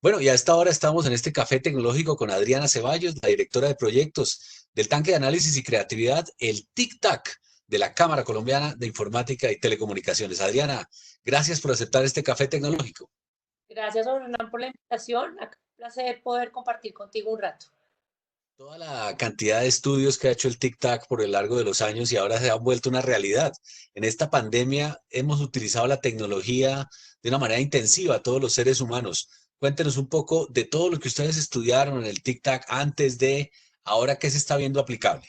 Bueno, y a esta hora estamos en este café tecnológico con Adriana Ceballos, la directora de proyectos del Tanque de Análisis y Creatividad, el TIC-TAC de la Cámara Colombiana de Informática y Telecomunicaciones. Adriana, gracias por aceptar este café tecnológico. Gracias, Hernán, por la invitación. Acá un placer poder compartir contigo un rato. Toda la cantidad de estudios que ha hecho el TIC-TAC por el largo de los años y ahora se han vuelto una realidad. En esta pandemia hemos utilizado la tecnología de una manera intensiva, todos los seres humanos. Cuéntenos un poco de todo lo que ustedes estudiaron en el TIC-TAC antes de, ahora qué se está viendo aplicable.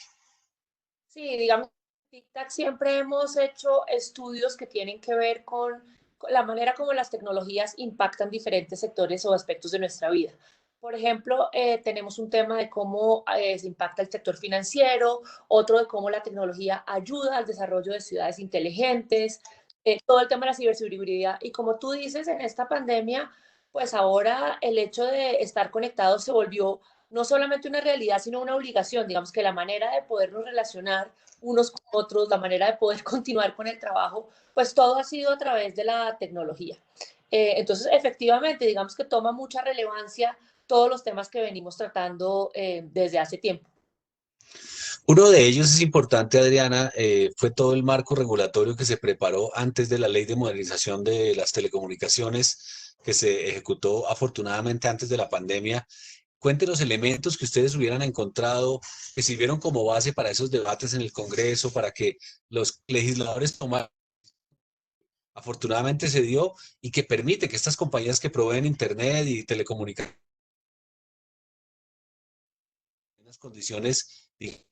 Sí, digamos, en TICTAC siempre hemos hecho estudios que tienen que ver con la manera como las tecnologías impactan diferentes sectores o aspectos de nuestra vida. Por ejemplo, tenemos un tema de cómo se impacta el sector financiero, otro de cómo la tecnología ayuda al desarrollo de ciudades inteligentes, todo el tema de la ciberseguridad. Y como tú dices, en esta pandemia, pues ahora el hecho de estar conectados se volvió no solamente una realidad, sino una obligación. Digamos que la manera de podernos relacionar unos con otros, la manera de poder continuar con el trabajo, pues todo ha sido a través de la tecnología. Entonces, efectivamente, digamos que toma mucha relevancia todos los temas que venimos tratando desde hace tiempo. Uno de ellos es importante, Adriana, fue todo el marco regulatorio que se preparó antes de la Ley de Modernización de las Telecomunicaciones, que se ejecutó afortunadamente antes de la pandemia. Cuéntenos elementos que ustedes hubieran encontrado que sirvieron como base para esos debates en el Congreso, para que los legisladores tomaran. Afortunadamente se dio y que permite que estas compañías que proveen Internet y telecomunicaciones en unas condiciones digamos,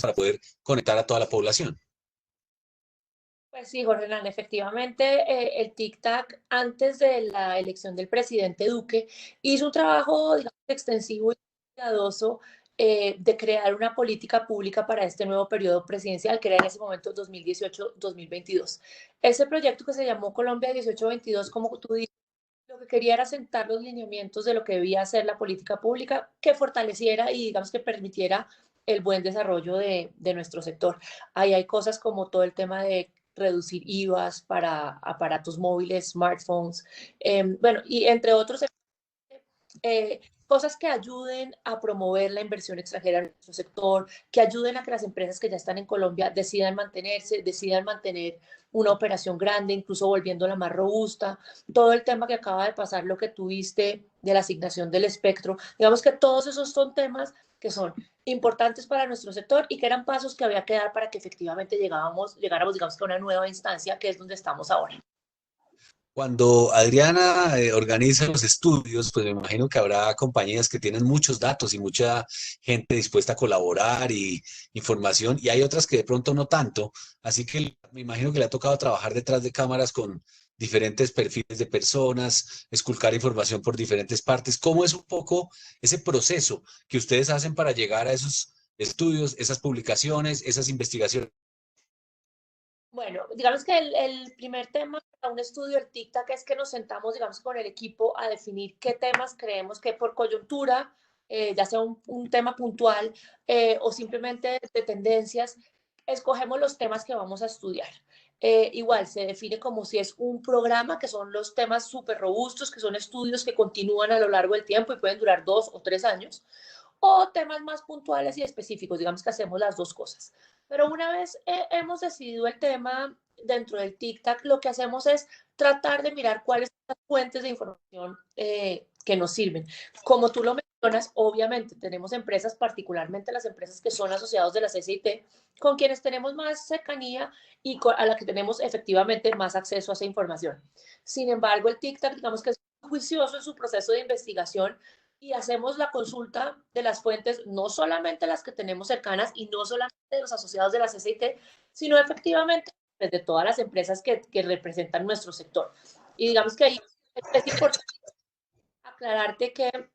para poder conectar a toda la población. Pues sí, Jorge Hernández, efectivamente, el TIC-TAC, antes de la elección del presidente Duque, hizo un trabajo, digamos, extensivo y cuidadoso de crear una política pública para este nuevo periodo presidencial, que era en ese momento 2018-2022. Ese proyecto que se llamó Colombia 1822, como tú dices, lo que quería era sentar los lineamientos de lo que debía ser la política pública que fortaleciera y, digamos, que permitiera el buen desarrollo de nuestro sector. Ahí hay cosas como todo el tema de reducir IVAs para aparatos móviles, smartphones, bueno, y entre otros cosas que ayuden a promover la inversión extranjera en nuestro sector, que ayuden a que las empresas que ya están en Colombia decidan mantenerse, decidan mantener una operación grande, incluso volviéndola más robusta. Todo el tema que acaba de pasar, lo que tuviste de la asignación del espectro, digamos que todos esos son temas que son importantes para nuestro sector y que eran pasos que había que dar para que efectivamente llegáramos, digamos, que a una nueva instancia que es donde estamos ahora. Cuando Adriana organiza los estudios, pues me imagino que habrá compañías que tienen muchos datos y mucha gente dispuesta a colaborar y información, y hay otras que de pronto no tanto. Así que me imagino que le ha tocado trabajar detrás de cámaras con diferentes perfiles de personas, esculcar información por diferentes partes. ¿Cómo es un poco ese proceso que ustedes hacen para llegar a esos estudios, esas publicaciones, esas investigaciones? Bueno, digamos que el primer tema para un estudio del TICTAC es que nos sentamos, digamos, con el equipo a definir qué temas creemos que por coyuntura, ya sea un tema puntual o simplemente de tendencias, escogemos los temas que vamos a estudiar. Igual se define como si es un programa, que son los temas súper robustos, que son estudios que continúan a lo largo del tiempo y pueden durar 2 o 3 años, o temas más puntuales y específicos, digamos que hacemos las dos cosas. Pero una vez hemos decidido el tema dentro del TIC-TAC, lo que hacemos es tratar de mirar cuáles son las fuentes de información que nos sirven. Como tú lo mencionas, obviamente tenemos empresas, particularmente las empresas que son asociados de la CCIT, con quienes tenemos más cercanía y a la que tenemos efectivamente más acceso a esa información. Sin embargo, el TIC-TAC, digamos que es juicioso en su proceso de investigación y hacemos la consulta de las fuentes, no solamente las que tenemos cercanas y no solamente de los asociados de la CCIT, sino efectivamente de todas las empresas que representan nuestro sector. Y digamos que ahí es importante aclararte que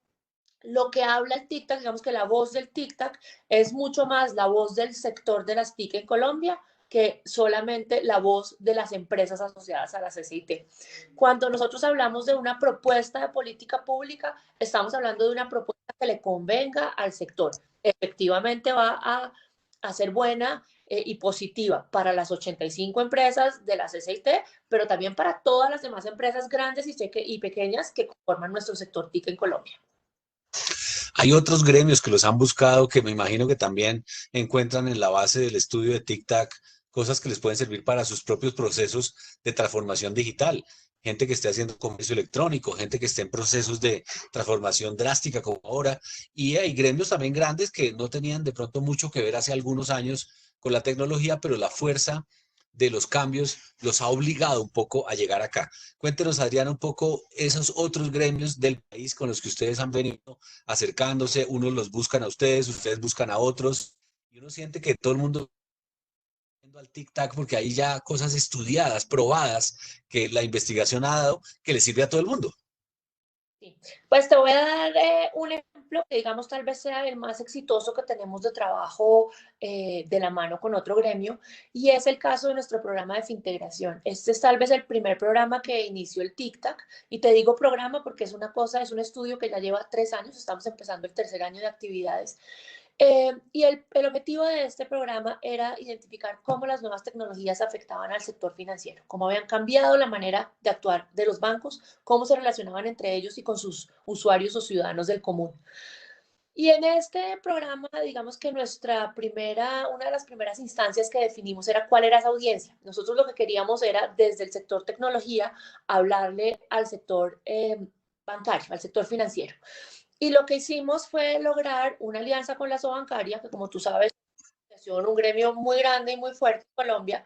lo que habla el TICTAC, digamos que la voz del TICTAC es mucho más la voz del sector de las TIC en Colombia que solamente la voz de las empresas asociadas a la CCIT. Cuando nosotros hablamos de una propuesta de política pública, estamos hablando de una propuesta que le convenga al sector. Efectivamente va a ser buena y positiva para las 85 empresas de la CCIT, pero también para todas las demás empresas grandes y pequeñas que conforman nuestro sector TIC en Colombia. Hay otros gremios que los han buscado que me imagino que también encuentran en la base del estudio de TICTAC cosas que les pueden servir para sus propios procesos de transformación digital. Gente que esté haciendo comercio electrónico, gente que esté en procesos de transformación drástica como ahora. Y hay gremios también grandes que no tenían de pronto mucho que ver hace algunos años con la tecnología, pero la fuerza de los cambios los ha obligado un poco a llegar acá. Cuéntenos, Adriana, un poco esos otros gremios del país con los que ustedes han venido acercándose, unos los buscan a ustedes buscan a otros, y uno siente que todo el mundo está al tic-tac porque hay ya cosas estudiadas, probadas, que la investigación ha dado que le sirve a todo el mundo. Sí. Pues te voy a dar un ejemplo que digamos tal vez sea el más exitoso que tenemos de trabajo de la mano con otro gremio y es el caso de nuestro programa de Fintegración. Este es tal vez el primer programa que inició el TICTAC y te digo programa porque es una cosa, es un estudio que ya lleva 3 años, estamos empezando el tercer año de actividades. Y el objetivo de este programa era identificar cómo las nuevas tecnologías afectaban al sector financiero, cómo habían cambiado la manera de actuar de los bancos, cómo se relacionaban entre ellos y con sus usuarios o ciudadanos del común. Y en este programa, digamos que una de las primeras instancias que definimos era cuál era esa audiencia. Nosotros lo que queríamos era, desde el sector tecnología, hablarle al sector bancario, al sector financiero. Y lo que hicimos fue lograr una alianza con la Sobancaria, que como tú sabes, es un gremio muy grande y muy fuerte en Colombia,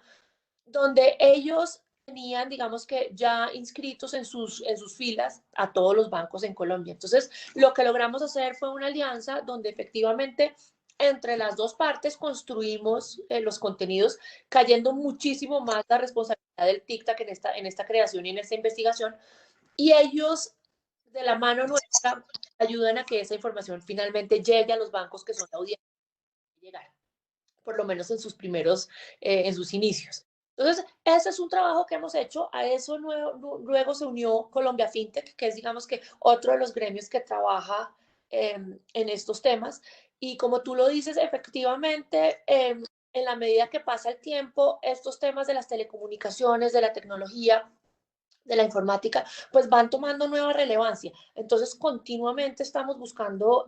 donde ellos tenían, digamos que ya inscritos en sus filas a todos los bancos en Colombia. Entonces, lo que logramos hacer fue una alianza donde efectivamente entre las dos partes construimos los contenidos, cayendo muchísimo más la responsabilidad del TICTAC en esta creación y en esta investigación. Y ellos, de la mano nuestra, ayudan a que esa información finalmente llegue a los bancos que son la audiencia de llegar, por lo menos en sus inicios. Entonces, ese es un trabajo que hemos hecho. A eso luego se unió Colombia FinTech, que es, digamos que, otro de los gremios que trabaja en estos temas. Y como tú lo dices, efectivamente, en la medida que pasa el tiempo, estos temas de las telecomunicaciones, de la tecnología, de la informática, pues van tomando nueva relevancia. Entonces, continuamente estamos buscando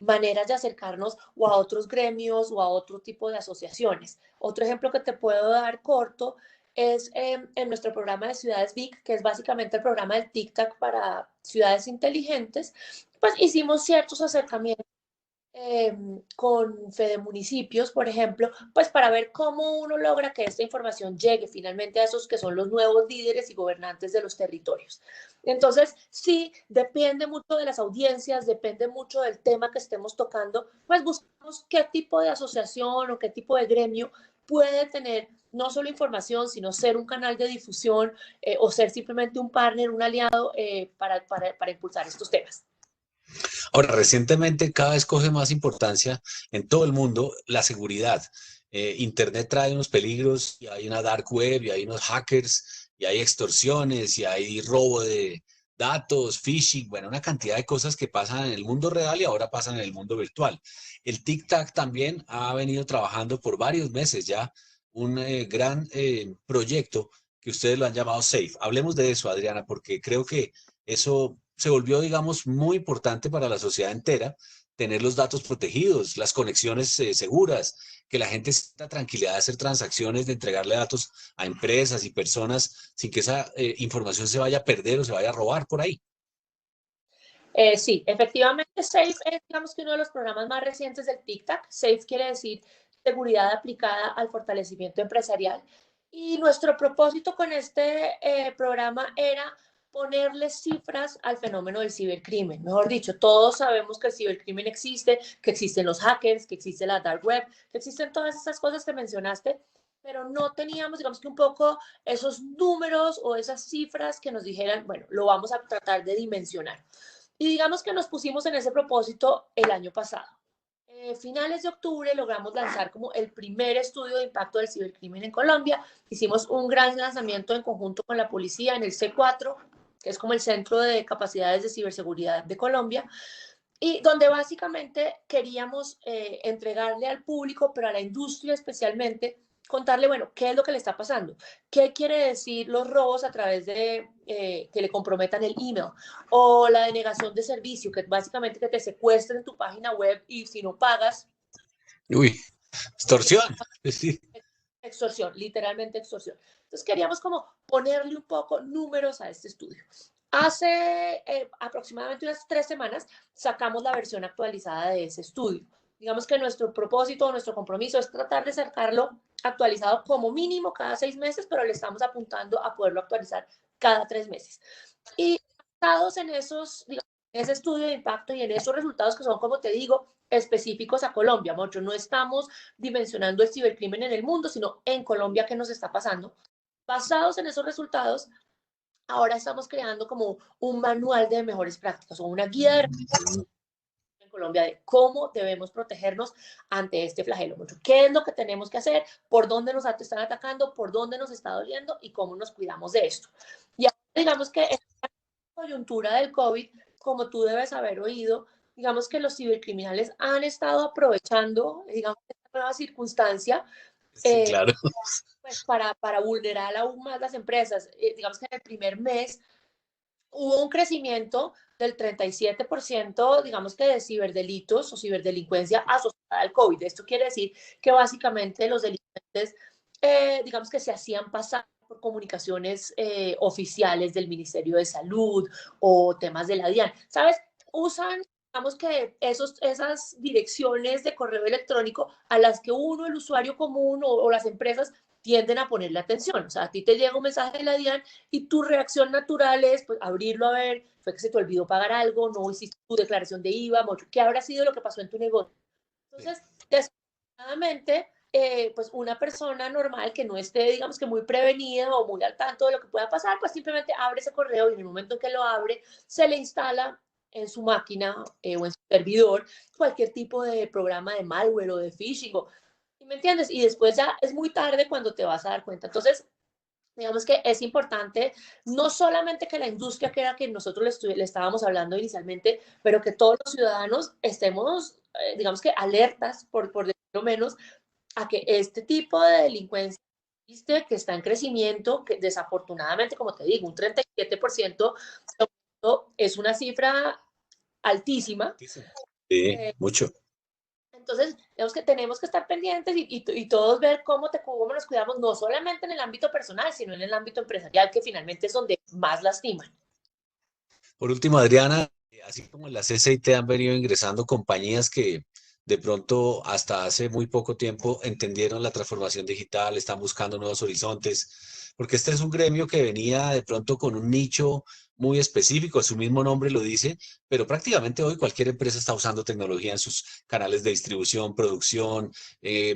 maneras de acercarnos o a otros gremios o a otro tipo de asociaciones. Otro ejemplo que te puedo dar corto es en nuestro programa de Ciudades VIC, que es básicamente el programa del TICTAC para ciudades inteligentes, pues hicimos ciertos acercamientos con Fede Municipios, por ejemplo, pues para ver cómo uno logra que esta información llegue finalmente a esos que son los nuevos líderes y gobernantes de los territorios. Entonces, sí, depende mucho de las audiencias, depende mucho del tema que estemos tocando, pues buscamos qué tipo de asociación o qué tipo de gremio puede tener no solo información, sino ser un canal de difusión o ser simplemente un partner, un aliado para impulsar estos temas. Ahora, recientemente cada vez coge más importancia en todo el mundo la seguridad. Internet trae unos peligros y hay una dark web y hay unos hackers y hay extorsiones y hay robo de datos, phishing, bueno, una cantidad de cosas que pasan en el mundo real y ahora pasan en el mundo virtual. El TICTAC también ha venido trabajando por varios meses ya un gran proyecto que ustedes lo han llamado SAFE. Hablemos de eso, Adriana, porque creo que eso se volvió, digamos, muy importante para la sociedad entera, tener los datos protegidos, las conexiones seguras, que la gente sienta tranquilidad de hacer transacciones, de entregarle datos a empresas y personas sin que esa información se vaya a perder o se vaya a robar por ahí. Sí, efectivamente, SAFE es, digamos que uno de los programas más recientes del TICTAC. SAFE quiere decir seguridad aplicada al fortalecimiento empresarial. Y nuestro propósito con este programa era ponerle cifras al fenómeno del cibercrimen. Mejor dicho, todos sabemos que el cibercrimen existe, que existen los hackers, que existe la dark web, que existen todas esas cosas que mencionaste, pero no teníamos, digamos que un poco esos números o esas cifras que nos dijeran, bueno, lo vamos a tratar de dimensionar. Y digamos que nos pusimos en ese propósito el año pasado. Finales de octubre logramos lanzar como el primer estudio de impacto del cibercrimen en Colombia. Hicimos un gran lanzamiento en conjunto con la policía en el C4, que es como el Centro de Capacidades de Ciberseguridad de Colombia. y donde básicamente queríamos entregarle al público, pero a la industria especialmente, contarle, bueno, qué es lo que le está pasando, qué quiere decir los robos a través de que le comprometan el email, o la denegación de servicio, que básicamente que te secuestren tu página web y si no pagas, Uy, extorsión. Sí. extorsión, literalmente extorsión. Entonces queríamos como ponerle un poco números a este estudio. Hace aproximadamente unas 3 semanas sacamos la versión actualizada de ese estudio. Digamos que nuestro propósito, nuestro compromiso es tratar de sacarlo actualizado como mínimo cada 6 meses, pero le estamos apuntando a poderlo actualizar cada 3 meses. Y basados en esos, digamos, en ese estudio de impacto y en esos resultados que son, como te digo, específicos a Colombia. Mucho no estamos dimensionando el cibercrimen en el mundo, sino en Colombia qué nos está pasando. Basados en esos resultados, ahora estamos creando como un manual de mejores prácticas o una guía de en Colombia de cómo debemos protegernos ante este flagelo. ¿Qué es lo que tenemos que hacer? ¿Por dónde nos están atacando? ¿Por dónde nos está doliendo? ¿Y cómo nos cuidamos de esto? Y ahora, digamos que esta coyuntura del COVID, como tú debes haber oído, digamos que los cibercriminales han estado aprovechando, digamos, esta nueva circunstancia Sí, claro. pues para vulnerar aún más las empresas. Digamos que en el primer mes hubo un crecimiento del 37%, digamos que de ciberdelitos o ciberdelincuencia asociada al COVID. Esto quiere decir que básicamente los delincuentes, digamos que se hacían pasar por comunicaciones oficiales del Ministerio de Salud o temas de la DIAN. ¿Sabes? Usan, digamos que esas direcciones de correo electrónico a las que uno, el usuario común o las empresas tienden a ponerle atención. O sea, a ti te llega un mensaje de la DIAN y tu reacción natural es pues, abrirlo a ver, fue que se te olvidó pagar algo, no hiciste tu declaración de IVA, ¿qué habrá sido lo que pasó en tu negocio? Entonces, desgraciadamente, pues una persona normal que no esté, digamos que muy prevenida o muy al tanto de lo que pueda pasar, pues simplemente abre ese correo y en el momento en que lo abre, se le instala en su máquina o en su servidor cualquier tipo de programa de malware o de phishing. ¿Me entiendes? Y después ya es muy tarde cuando te vas a dar cuenta. Entonces, digamos que es importante no solamente que la industria, que era que nosotros le estábamos hablando inicialmente, pero que todos los ciudadanos estemos, digamos que alertas, por decirlo menos, a que este tipo de delincuencia existe, que está en crecimiento, que desafortunadamente, como te digo, un 37% es una cifra altísima. Sí, mucho. Entonces, digamos que tenemos que estar pendientes y todos ver cómo nos cuidamos, no solamente en el ámbito personal, sino en el ámbito empresarial, que finalmente es donde más lastiman. Por último, Adriana, así como en la CCIT han venido ingresando compañías que de pronto hasta hace muy poco tiempo entendieron la transformación digital, están buscando nuevos horizontes, porque este es un gremio que venía de pronto con un nicho muy específico, su mismo nombre lo dice, pero prácticamente hoy cualquier empresa está usando tecnología en sus canales de distribución, producción,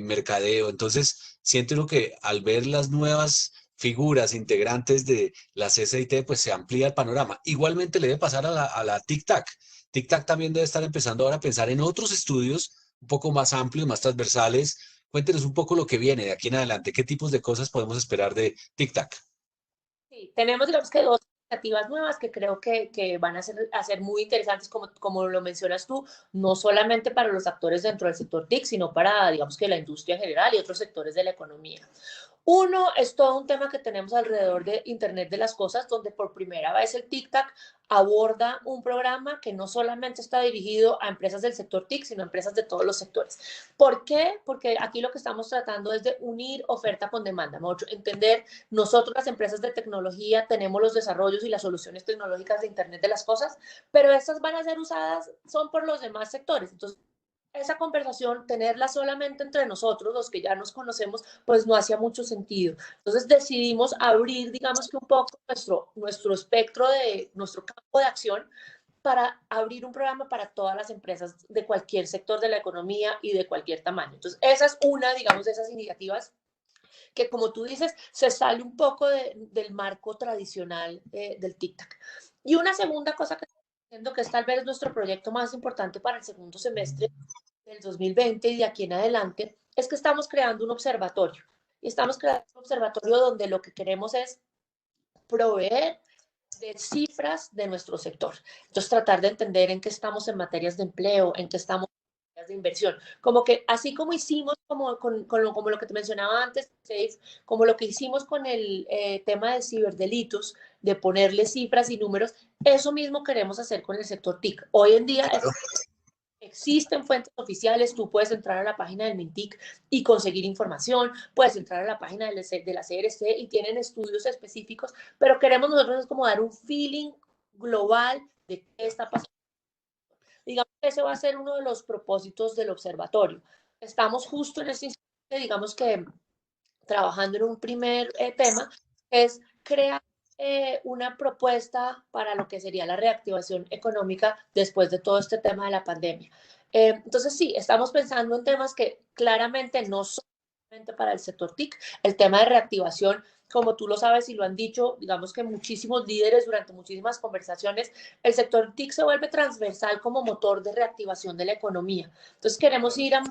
mercadeo. Entonces, siento uno que al ver las nuevas figuras integrantes de la CCIT, pues se amplía el panorama. Igualmente le debe pasar a la TIC-TAC. TIC-TAC también debe estar empezando ahora a pensar en otros estudios un poco más amplios, más transversales. Cuéntenos un poco lo que viene de aquí en adelante. ¿Qué tipos de cosas podemos esperar de TIC-TAC? Sí, tenemos, digamos que dos iniciativas nuevas que creo que van a ser muy interesantes, como lo mencionas tú, no solamente para los actores dentro del sector TIC, sino para, digamos que la industria en general y otros sectores de la economía. Uno es todo un tema que tenemos alrededor de Internet de las Cosas, donde por primera vez el TIC-TAC aborda un programa que no solamente está dirigido a empresas del sector TIC, sino a empresas de todos los sectores. ¿Por qué? Porque aquí lo que estamos tratando es de unir oferta con demanda, ¿no? Entender, nosotros las empresas de tecnología tenemos los desarrollos y las soluciones tecnológicas de Internet de las Cosas, pero estas van a ser usadas, son por los demás sectores. Entonces, esa conversación, tenerla solamente entre nosotros, los que ya nos conocemos, pues no hacía mucho sentido. Entonces decidimos abrir, digamos que un poco nuestro espectro de nuestro campo de acción para abrir un programa para todas las empresas de cualquier sector de la economía y de cualquier tamaño. Entonces, esa es una, digamos, de esas iniciativas que, como tú dices, se sale un poco del marco tradicional del TIC-TAC. Y una segunda cosa que estoy haciendo, que es tal vez nuestro proyecto más importante para el segundo semestre del 2020 y de aquí en adelante, es que estamos creando un observatorio. Y estamos creando un observatorio donde lo que queremos es proveer de cifras de nuestro sector. Entonces, tratar de entender en qué estamos en materias de empleo, en qué estamos en materias de inversión. Como que así como hicimos como lo que te mencionaba antes, Safe, como lo que hicimos con el tema de ciberdelitos, de ponerle cifras y números, eso mismo queremos hacer con el sector TIC. Hoy en día Claro. existen fuentes oficiales, tú puedes entrar a la página del MINTIC y conseguir información, puedes entrar a la página de la CRC y tienen estudios específicos, pero queremos nosotros es como dar un feeling global de qué está pasando. Digamos que ese va a ser uno de los propósitos del observatorio. Estamos justo en este instante, digamos que trabajando en un primer tema, es crear una propuesta para lo que sería la reactivación económica después de todo este tema de la pandemia. Entonces, sí, estamos pensando en temas que claramente no son solamente para el sector TIC. El tema de reactivación, como tú lo sabes y lo han dicho, digamos que muchísimos líderes durante muchísimas conversaciones, el sector TIC se vuelve transversal como motor de reactivación de la economía. Entonces, queremos ir a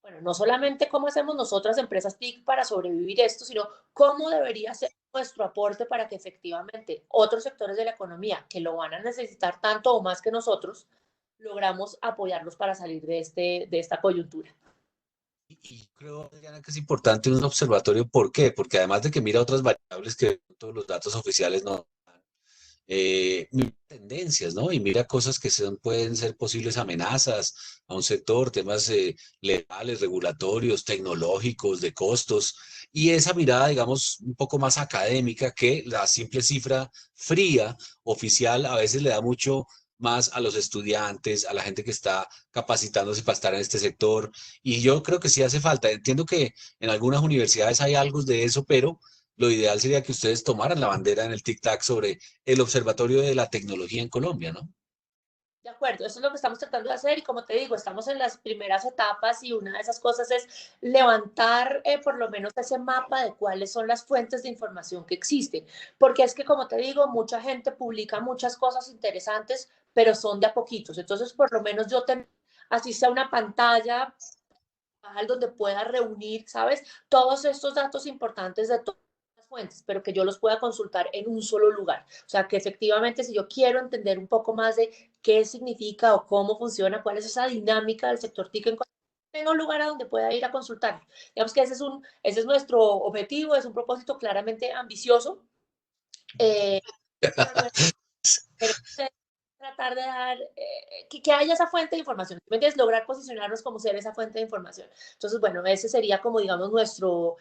bueno, no solamente cómo hacemos nosotras, empresas TIC, para sobrevivir esto, sino cómo debería ser nuestro aporte para que efectivamente otros sectores de la economía que lo van a necesitar tanto o más que nosotros, logramos apoyarlos para salir de esta coyuntura. Y creo, Adriana, que es importante un observatorio. ¿Por qué? Porque además de que mira otras variables que todos los datos oficiales no, mira tendencias, ¿no? Y mira cosas que pueden ser posibles amenazas a un sector, temas legales, regulatorios, tecnológicos, de costos, y esa mirada, digamos, un poco más académica que la simple cifra fría, oficial, a veces le da mucho más a los estudiantes, a la gente que está capacitándose para estar en este sector, y yo creo que sí hace falta. Entiendo que en algunas universidades hay algo de eso, pero lo ideal sería que ustedes tomaran la bandera en el Tic-Tac sobre el Observatorio de la Tecnología en Colombia, ¿no? De acuerdo, eso es lo que estamos tratando de hacer y como te digo, estamos en las primeras etapas y una de esas cosas es levantar por lo menos ese mapa de cuáles son las fuentes de información que existen, porque es que como te digo, mucha gente publica muchas cosas interesantes, pero son de a poquitos, entonces por lo menos así sea una pantalla donde pueda reunir, ¿sabes? Todos estos datos importantes de todas las fuentes, pero que yo los pueda consultar en un solo lugar. O sea, que efectivamente si yo quiero entender un poco más de qué significa o cómo funciona, cuál es esa dinámica del sector TIC en Colombia, tenga un lugar a donde pueda ir a consultar. Digamos que ese es nuestro objetivo, es un propósito claramente ambicioso, pero no es tratar de dar, que haya esa fuente de información, ¿me entiendes? Lograr posicionarnos como ser esa fuente de información. Entonces, bueno, ese sería como, digamos, nuestro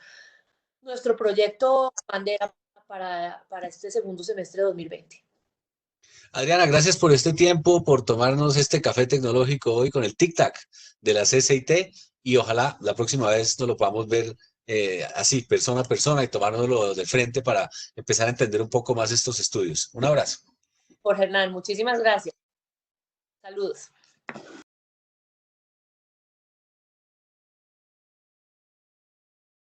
proyecto bandera para este segundo semestre de 2020. Adriana, gracias por este tiempo, por tomarnos este café tecnológico hoy con el Tic-Tac de la CCIT y ojalá la próxima vez nos lo podamos ver así, persona a persona y tomárnoslo de frente para empezar a entender un poco más estos estudios. Un abrazo. Jorge Hernán, muchísimas gracias. Saludos.